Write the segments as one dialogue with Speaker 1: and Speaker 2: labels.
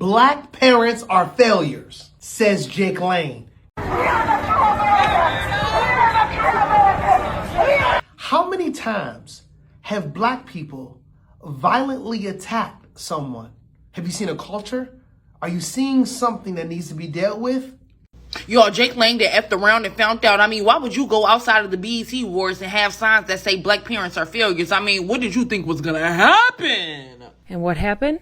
Speaker 1: Black parents are failures, says Jake Lane. How many times have black people violently attacked someone? Have you seen a culture? Are you seeing something that needs to be dealt with?
Speaker 2: Yo, Jake Lang that effed around and found out. I mean, why would you go outside of the BET Awards and have signs that say black parents are failures? I mean, what did you think was gonna happen?
Speaker 3: And what happened?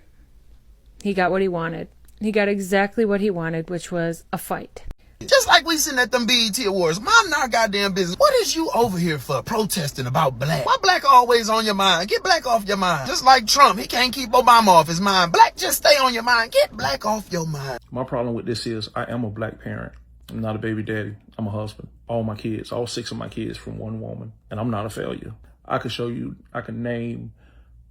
Speaker 3: He got what he wanted. He got exactly what he wanted, which was a fight.
Speaker 4: Just like we sitting at them BET Awards, mind our goddamn business. What is you over here for protesting about black? Why black always on your mind? Get black off your mind. Just like Trump, he can't keep Obama off his mind. Black just stay on your mind. Get black off your mind.
Speaker 5: My problem with this is I am a black parent. I'm not a baby daddy. I'm a husband. All my kids, all 6 of my kids from one woman. And I'm not a failure. I can name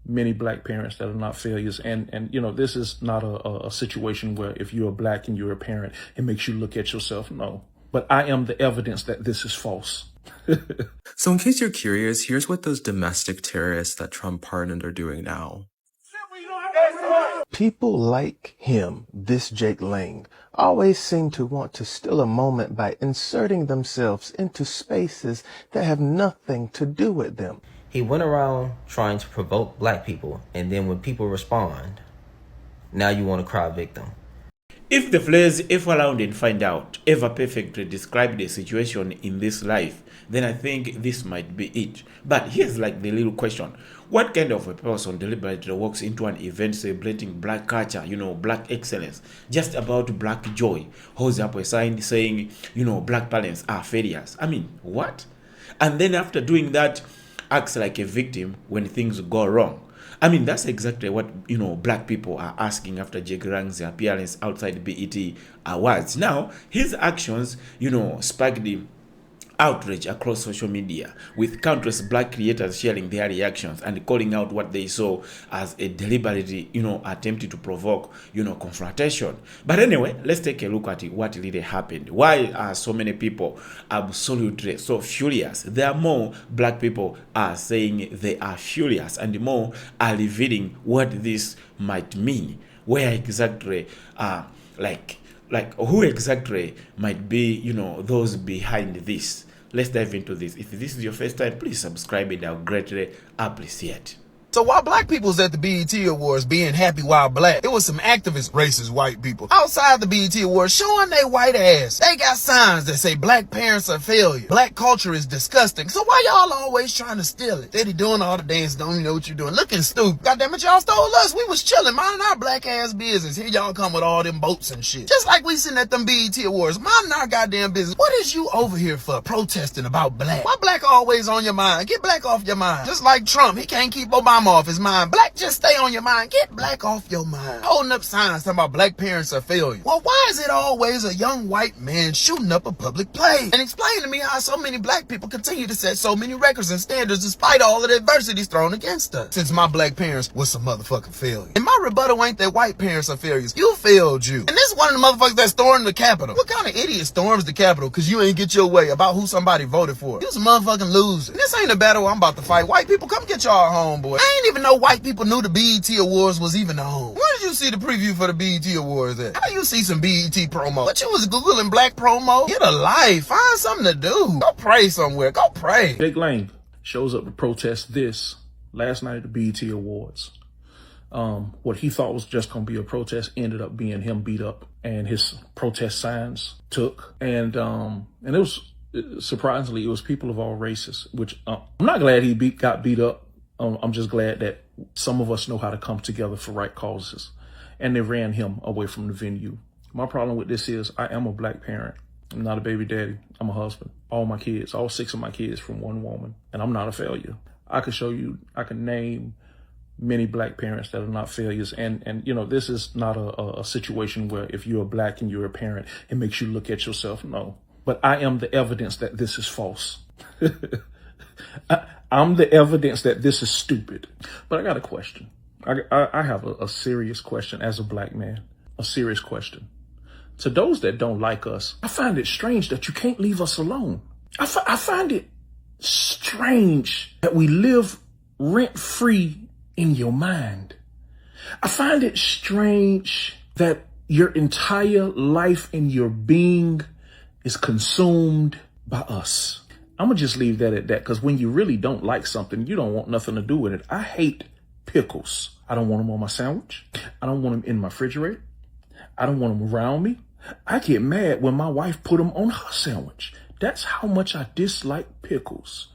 Speaker 5: many black parents that are not failures. And you know, this is not a situation where if you're black and you're a parent, it makes you look at yourself. No. But I am the evidence that this is false.
Speaker 6: So in case you're curious, here's what those domestic terrorists that Trump pardoned are doing now.
Speaker 7: People like him, this Jake Lang, always seem to want to steal a moment by inserting themselves into spaces that have nothing to do with them.
Speaker 8: He went around trying to provoke black people, and then when people respond, now you want to cry victim.
Speaker 9: If the phrase "if around and find out" ever perfectly described the situation in this life, then I think this might be it. But here's like the little question. What kind of a person deliberately walks into an event celebrating black culture, black excellence, just about black joy, holds up a sign saying, black parents are failures? I mean, what? And then after doing that, acts like a victim when things go wrong. I mean, that's exactly what, black people are asking after Jake Lang's appearance outside BET Awards. Now, his actions, sparked the outrage across social media, with countless black creators sharing their reactions and calling out what they saw as a deliberately, attempting to provoke, confrontation. But anyway, let's take a look at what really happened. Why are so many people absolutely so furious? There are more black people are saying they are furious, and more are revealing what this might mean. Where exactly, who exactly might be, those behind this? Let's dive into this. If this is your first time, please subscribe and I'll greatly appreciate.
Speaker 4: So while black people's at the BET Awards being happy while black, it was some activist racist white people outside the BET Awards showing their white ass. They got signs that say black parents are failure. Black culture is disgusting. So why y'all always trying to steal it? Steady doing all the dance, don't even know what you're doing. Looking stupid. Goddamn it, y'all stole us. We was chilling, minding our black ass business. Here y'all come with all them boats and shit. Just like we sitting at them BET Awards, minding our goddamn business. What is you over here for protesting about black? Why black always on your mind? Get black off your mind. Just like Trump, he can't keep Obama off his mind. Black just stay on your mind. Get black off your mind. Holding up signs talking about black parents are failure. Well, why is it always a young white man shooting up a public place? And explain to me how so many black people continue to set so many records and standards despite all of the adversities thrown against us. Since my black parents was some motherfucking failure. And my rebuttal ain't that white parents are failures. You failed you. And this is one of the motherfuckers that stormed the Capitol. What kind of idiot storms the Capitol because you ain't get your way about who somebody voted for? You was a motherfucking loser. And this ain't a battle I'm about to fight. White people, come get y'all homeboy. I ain't even know white people knew the BET Awards was even on. Where did you see the preview for the BET Awards at? How you see some BET promo? But you was Googling black promo? Get a life. Find something to do. Go pray somewhere. Go pray.
Speaker 5: Jake Lang shows up to protest this last night at the BET Awards. What he thought was just going to be a protest ended up being him beat up, and his protest signs took. And it was, surprisingly, it was people of all races, which I'm not glad he got beat up. I'm just glad that some of us know how to come together for right causes. And they ran him away from the venue. My problem with this is I am a black parent. I'm not a baby daddy. I'm a husband. All my kids, all 6 of my kids from one woman. And I'm not a failure. I can name many black parents that are not failures. And this is not a situation where if you're black and you're a parent, it makes you look at yourself. No. But I am the evidence that this is false. I'm the evidence that this is stupid. But I got a question. I have a serious question as a black man. A serious question. To those that don't like us, I find it strange that you can't leave us alone. I find it strange that we live rent-free in your mind. I find it strange that your entire life and your being is consumed by us. I'm going to just leave that at that, because when you really don't like something, you don't want nothing to do with it. I hate pickles. I don't want them on my sandwich. I don't want them in my refrigerator. I don't want them around me. I get mad when my wife put them on her sandwich. That's how much I dislike pickles.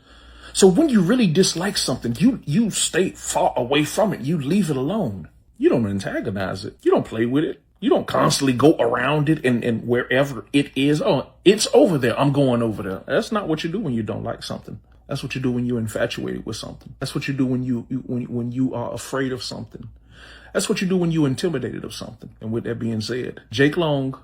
Speaker 5: So when you really dislike something, you stay far away from it. You leave it alone. You don't antagonize it. You don't play with it. You don't constantly go around it and wherever it is. Oh, it's over there. I'm going over there. That's not what you do when you don't like something. That's what you do when you're infatuated with something. That's what you do when you are afraid of something. That's what you do when you're intimidated of something. And with that being said, Jake Long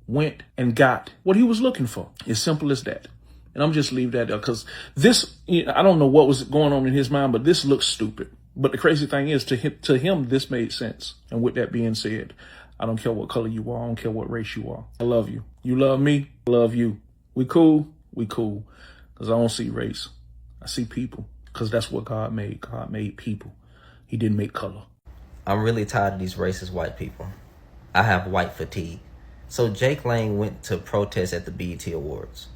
Speaker 5: went and got what he was looking for. As simple as that. And I'm just leave that there, because this, I don't know what was going on in his mind, but this looks stupid. But the crazy thing is, to him, this made sense. And with that being said, I don't care what color you are. I don't care what race you are. I love you. You love me. I love you. We cool. We cool. Because I don't see race. I see people. Because that's what God made. God made people. He didn't make color.
Speaker 8: I'm really tired of these racist white people. I have white fatigue. So Jake Lang went to protest at the BET Awards.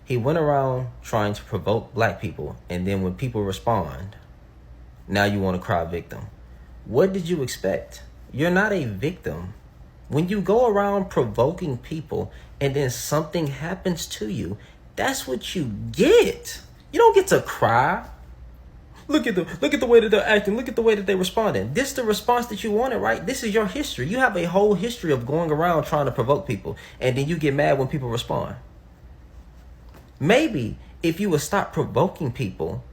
Speaker 8: He went around trying to provoke black people, and then when people respond, now you want to cry victim. What did you expect? You're not a victim. When you go around provoking people and then something happens to you, that's what you get. You don't get to cry. Look at the way that they're acting. Look at the way that they're responding. This is the response that you wanted, right? This is your history. You have a whole history of going around trying to provoke people, and then you get mad when people respond. Maybe if you would stop provoking people,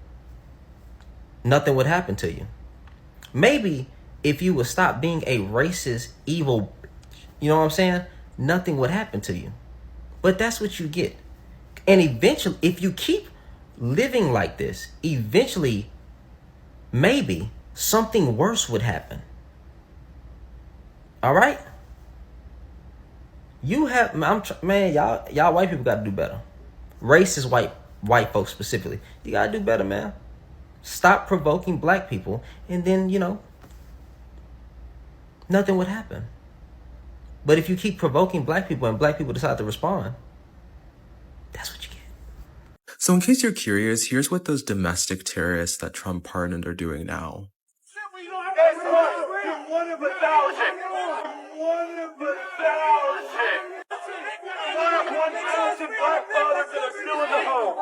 Speaker 8: nothing would happen to you. Maybe if you would stop being a racist, evil, you know what I'm saying? Nothing would happen to you. But that's what you get. And eventually, if you keep living like this, eventually, maybe something worse would happen. All right? You have, man, y'all white people got to do better. Racist white folks specifically. You got to do better, man. Stop provoking black people, and then, nothing would happen. But if you keep provoking black people and black people decide to respond, that's what you get.
Speaker 6: So in case you're curious, here's what those domestic terrorists that Trump pardoned are doing now.
Speaker 10: One of 1,000. 1,000 black fathers that are still in the home.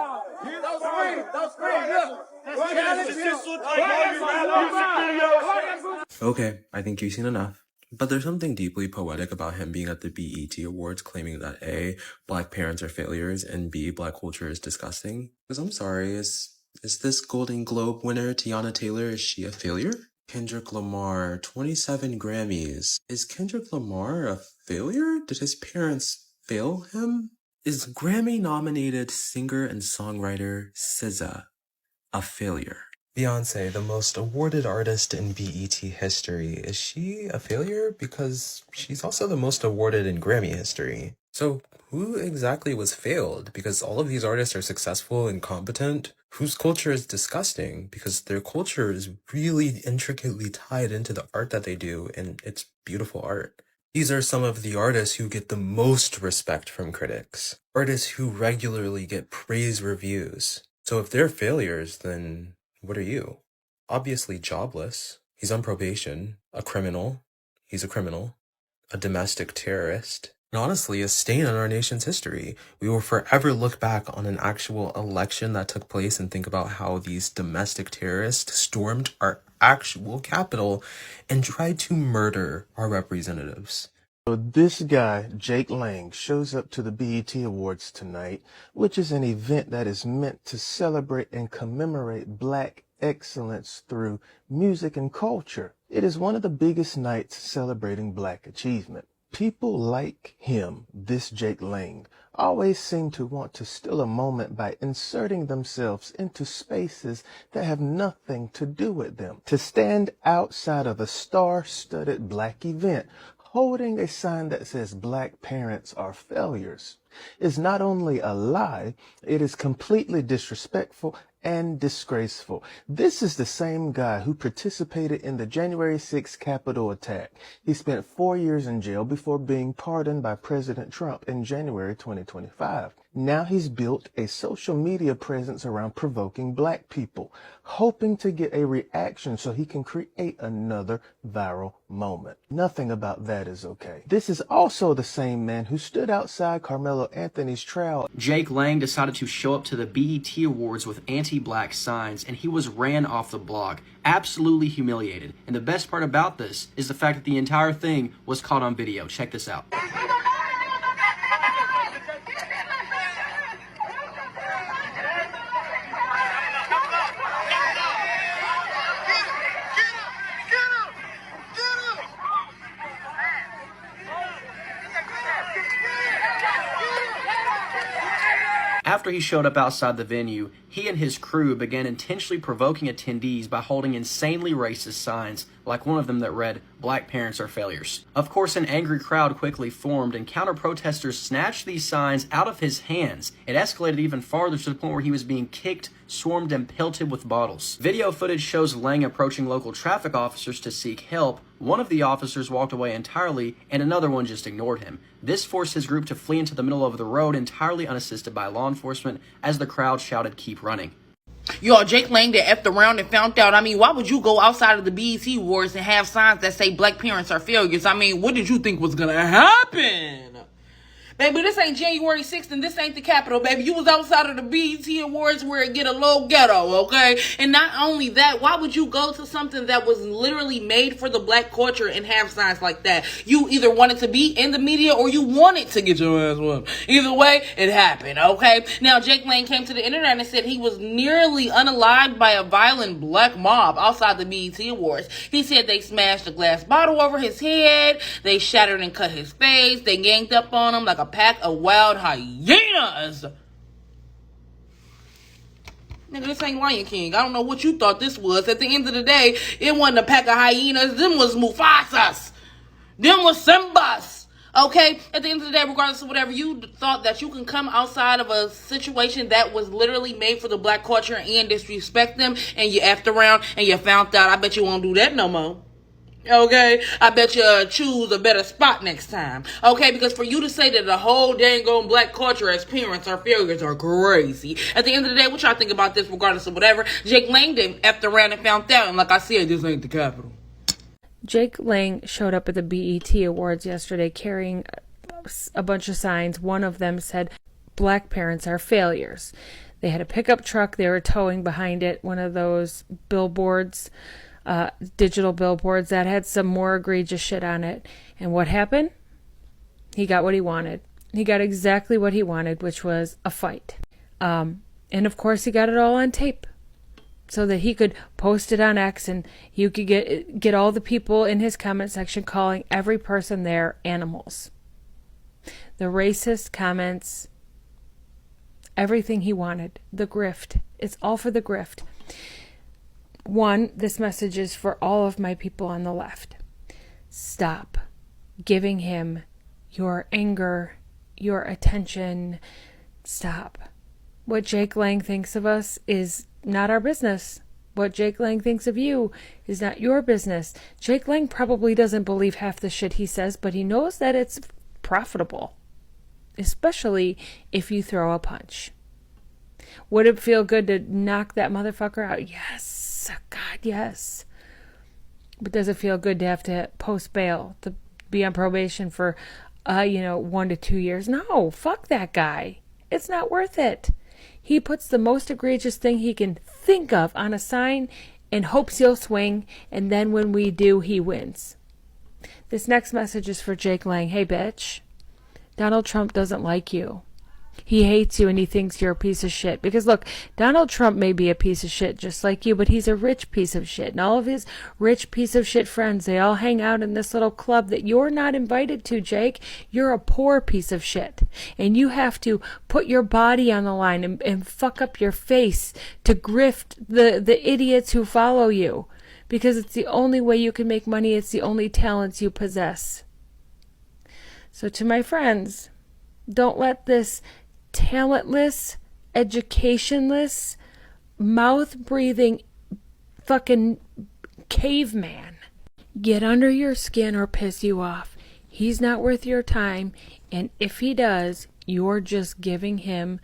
Speaker 6: Okay, I think you've seen enough. But there's something deeply poetic about him being at the BET Awards claiming that A, black parents are failures, and B, black culture is disgusting. Because I'm sorry, is this Golden Globe winner Tiana Taylor, is she a failure? Kendrick Lamar, 27 Grammys. Is Kendrick Lamar a failure? Did his parents fail him? Is Grammy-nominated singer and songwriter SZA a failure? Beyonce, the most awarded artist in BET history, is she a failure? Because she's also the most awarded in Grammy history. So who exactly was failed? Because all of these artists are successful and competent. Whose culture is disgusting? Because their culture is really intricately tied into the art that they do, and it's beautiful art. These are some of the artists who get the most respect from critics. Artists who regularly get praise reviews. So if they're failures, then what are you? Obviously jobless. He's on probation. A criminal. He's a criminal. A domestic terrorist. And honestly, a stain on our nation's history. We will forever look back on an actual election that took place and think about how these domestic terrorists stormed our actual capital and tried to murder our representatives.
Speaker 7: So this guy, Jake Lang, shows up to the BET Awards tonight, which is an event that is meant to celebrate and commemorate Black excellence through music and culture. It is one of the biggest nights celebrating Black achievement. People like him, this Jake Lang, always seem to want to steal a moment by inserting themselves into spaces that have nothing to do with them. To stand outside of a star-studded Black event, holding a sign that says Black parents are failures, is not only a lie, it is completely disrespectful and disgraceful. This is the same guy who participated in the January 6th Capitol attack. He spent 4 years in jail before being pardoned by President Trump in January 2025. Now he's built a social media presence around provoking black people, hoping to get a reaction so he can create another viral moment. Nothing about that is okay. This is also the same man who stood outside Carmelo Anthony's trial.
Speaker 11: Jake Lang decided to show up to the BET Awards with anti-black signs, and he was ran off the block, absolutely humiliated. And the best part about this is the fact that the entire thing was caught on video. Check this out. After he showed up outside the venue, he and his crew began intentionally provoking attendees by holding insanely racist signs, like one of them that read, "Black parents are failures." Of course, an angry crowd quickly formed, and counter-protesters snatched these signs out of his hands. It escalated even farther to the point where he was being kicked, swarmed, and pelted with bottles. Video footage shows Lang approaching local traffic officers to seek help. One of the officers walked away entirely, and another one just ignored him. This forced his group to flee into the middle of the road entirely unassisted by law enforcement as the crowd shouted, "Keep running."
Speaker 2: Y'all, Jake Lang that effed around and found out. I mean, why would you go outside of the BET Awards and have signs that say black parents are failures? I mean, what did you think was gonna happen? Baby, this ain't January 6th and this ain't the Capitol, baby. You was outside of the BET Awards where it get a little ghetto, okay? And not only that, why would you go to something that was literally made for the black culture and have signs like that? You either wanted to be in the media or you wanted to get your ass whooped. Either way, it happened, okay? Now, Jake Lang came to the internet and said he was nearly unalived by a violent black mob outside the BET Awards. He said they smashed a glass bottle over his head, they shattered and cut his face, they ganged up on him like a pack of wild hyenas. Nigga, this ain't Lion King. I don't know what you thought this was. At the end of the day, it wasn't a pack of hyenas. Them was Mufasas. Them was Simbas. Okay? At the end of the day, regardless of whatever, you thought that you can come outside of a situation that was literally made for the black culture and disrespect them, and you effed around and you found out. I bet you won't do that no more. Okay, I bet you choose a better spot next time. Okay, because for you to say that the whole dang on black culture as parents are failures are crazy. At the end of the day, what y'all think about this, regardless of whatever? Jake Lang did effed around and found out, and like I said, this ain't the Capitol.
Speaker 3: Jake Lang showed up at the BET Awards yesterday carrying a bunch of signs. One of them said, "Black parents are failures." They had a pickup truck they were towing behind it, one of those billboards, digital billboards that had some more egregious shit on it. And what happened? He got what he wanted. He got exactly what he wanted, which was a fight. And of course he got it all on tape so that he could post it on X, and you could get all the people in his comment section calling every person there animals. The racist comments, everything he wanted, the grift. It's all for the grift. One, this message is for all of my people on the left. Stop giving him your anger, your attention. Stop. What Jake Lang thinks of us is not our business. What Jake Lang thinks of you is not your business. Jake Lang probably doesn't believe half the shit he says, but he knows that it's profitable, especially if you throw a punch. Would it feel good to knock that motherfucker out? Yes. God, yes. But does it feel good to have to post bail, to be on probation for, 1 to 2 years? No, fuck that guy. It's not worth it. He puts the most egregious thing he can think of on a sign and hopes he'll swing, and then when we do, he wins. This next message is for Jake Lang. Hey, bitch. Donald Trump doesn't like you. He hates you and he thinks you're a piece of shit. Because look, Donald Trump may be a piece of shit just like you, but he's a rich piece of shit. And all of his rich piece of shit friends, they all hang out in this little club that you're not invited to, Jake. You're a poor piece of shit. And you have to put your body on the line and fuck up your face to grift the idiots who follow you. Because it's the only way you can make money. It's the only talents you possess. So to my friends, don't let this talentless, educationless, mouth breathing fucking caveman get under your skin or piss you off. He's not worth your time, and if he does, you're just giving him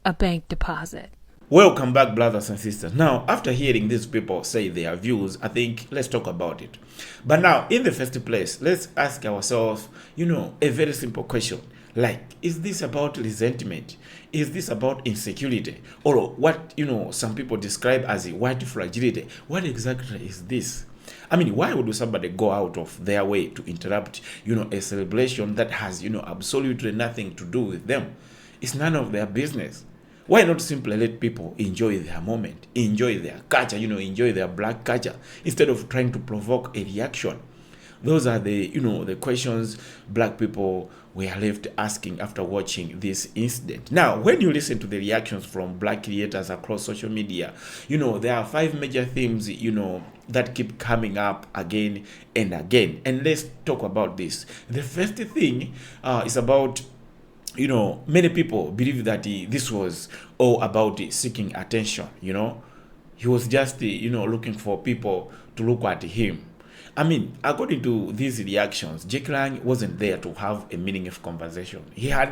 Speaker 3: a bank deposit.
Speaker 9: Welcome back, brothers and sisters. Now, after hearing these people say their views, I think let's talk about it. But now, in the first place, let's ask ourselves, a very simple question. Like, is this about resentment? Is this about insecurity? Or what, some people describe as a white fragility? What exactly is this? I mean, why would somebody go out of their way to interrupt, a celebration that has, absolutely nothing to do with them? It's none of their business. Why not simply let people enjoy their moment, enjoy their culture, enjoy their black culture, instead of trying to provoke a reaction? Those are the, the questions black people were left asking after watching this incident. Now, when you listen to the reactions from black creators across social media, there are 5 major themes, that keep coming up again and again. And let's talk about this. The first thing is about, many people believe that this was all about seeking attention. He was just, looking for people to look at him. I mean, according to these reactions, Jake Lang wasn't there to have a meaningful conversation. He had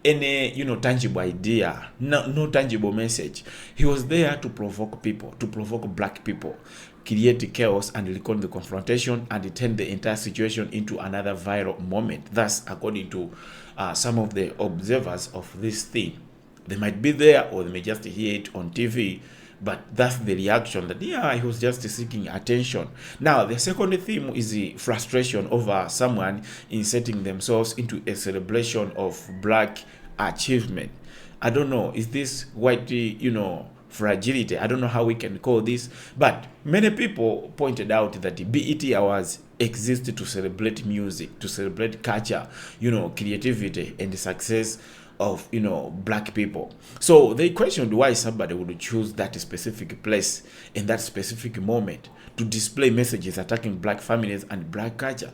Speaker 9: any tangible idea, no tangible message. He was there to provoke people, to provoke black people, create chaos and record the confrontation, and turn the entire situation into another viral moment. That's according to some of the observers of this thing. They might be there, or they may just hear it on TV, but that's the reaction, that he was just seeking attention. Now, the second theme is the frustration over someone inserting themselves into a celebration of black achievement. I don't know, is this white, fragility? I don't know how we can call this, but many people pointed out that the BET Awards exist to celebrate music, to celebrate culture, creativity and the success of black people. So they questioned why somebody would choose that specific place in that specific moment to display messages attacking black families and black culture.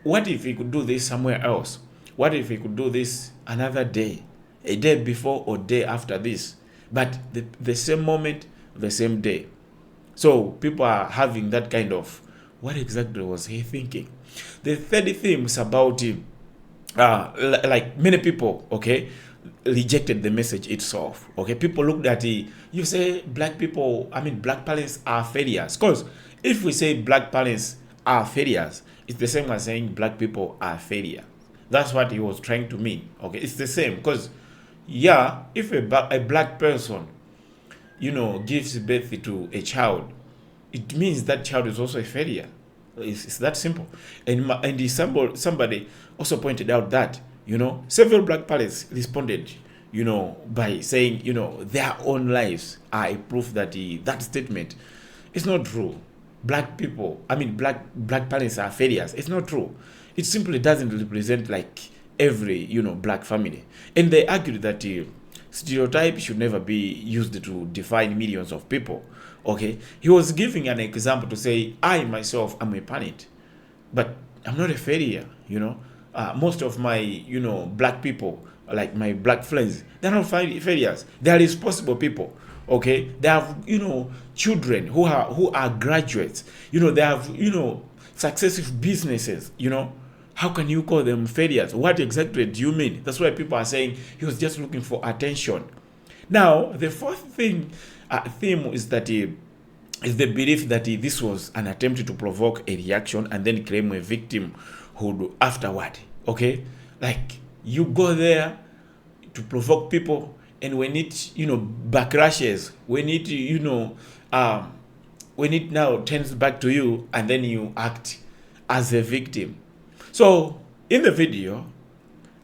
Speaker 9: What if he could do this somewhere else? What if he could do this another day, a day before or day after this, but the same moment, the same day? So people are having that kind of, what exactly was he thinking? The third theme is about like many people, rejected the message itself. People looked at it. You say black parents are failures. Because if we say black parents are failures, it's the same as saying black people are failure. That's what he was trying to mean. It's the same. Because, if a black person, gives birth to a child, it means that child is also a failure. It's that simple. And somebody also pointed out that, several black parents responded, by saying, their own lives are a proof that that statement is not true. Black parents are failures. It's not true. It simply doesn't represent like every, black family. And they argued that stereotype should never be used to define millions of people. He was giving an example to say, I myself am a parent, but I'm not a failure. Most of my black people, like my black friends, they're not failures. They are responsible people. They have children who are graduates. They have successful businesses. How can you call them failures? What exactly do you mean? That's why people are saying he was just looking for attention. Now, the fourth theme is that is the belief that this was an attempt to provoke a reaction and then claim a victimhood afterward. Like you go there to provoke people, and when it backlashes, when it now turns back to you, and then you act as a victim. So in the video,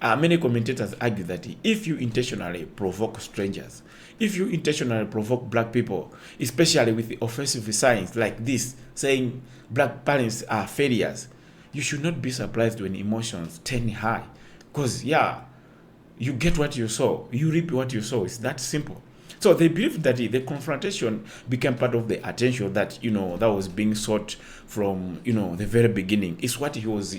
Speaker 9: many commentators argue that if you intentionally provoke strangers, if you intentionally provoke black people, especially with the offensive signs like this, saying black parents are failures, you should not be surprised when emotions turn high. Because, you get what you sow. You reap what you sow. It's that simple. So they believe that the confrontation became part of the attention that, that was being sought from, the very beginning. It's what he was,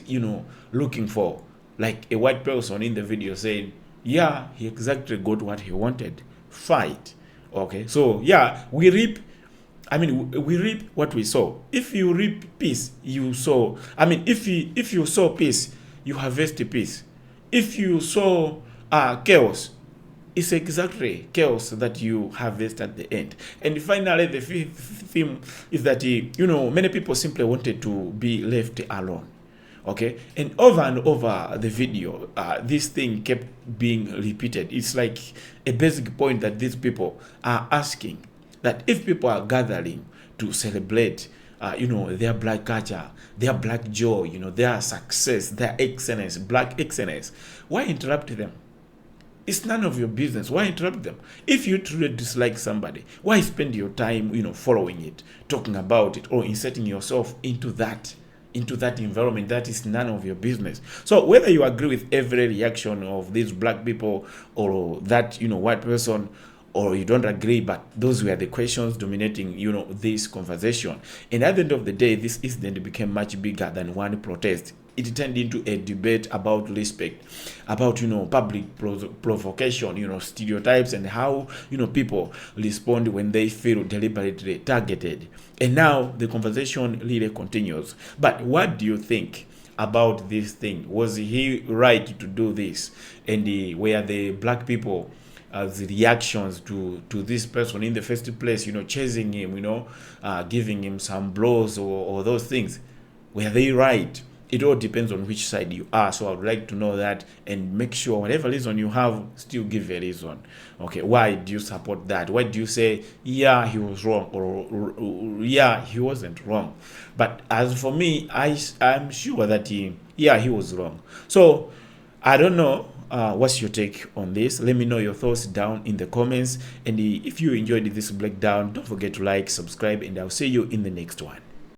Speaker 9: looking for. Like a white person in the video saying, he exactly got what he wanted. Fight. Okay, so yeah, we reap what we sow. If you reap peace, you sow. If you sow peace, you harvest peace. If you sow chaos, it's exactly chaos that you harvest at the end. And finally, the fifth theme is that many people simply wanted to be left alone. Okay, and over the video, this thing kept being repeated. It's like a basic point that these people are asking, that if people are gathering to celebrate their black culture, their black joy, their success, their excellence, black excellence, why interrupt them? It's none of your business. Why interrupt them? If you truly dislike somebody, why spend your time following it, talking about it, or inserting yourself into that environment? That is none of your business. So whether you agree with every reaction of these black people or that white person, or you don't agree, but those were the questions dominating this conversation. And at the end of the day, this incident became much bigger than one protest. It turned into a debate about respect, about public provocation, stereotypes, and how people respond when they feel deliberately targeted. And now the conversation really continues. But what do you think about this thing? Was he right to do this? And were the black people the reactions to this person in the first place, chasing him, giving him some blows or those things, were they right? It all depends on which side you are. So I would like to know that, and make sure whatever reason you have, still give a reason. Okay, why do you support that? Why do you say, yeah, he was wrong, or yeah, he wasn't wrong? But as for me, I'm sure that he was wrong. So I don't know. What's your take on this? Let me know your thoughts down in the comments. And if you enjoyed this breakdown, don't forget to like, subscribe, and I'll see you in the next one.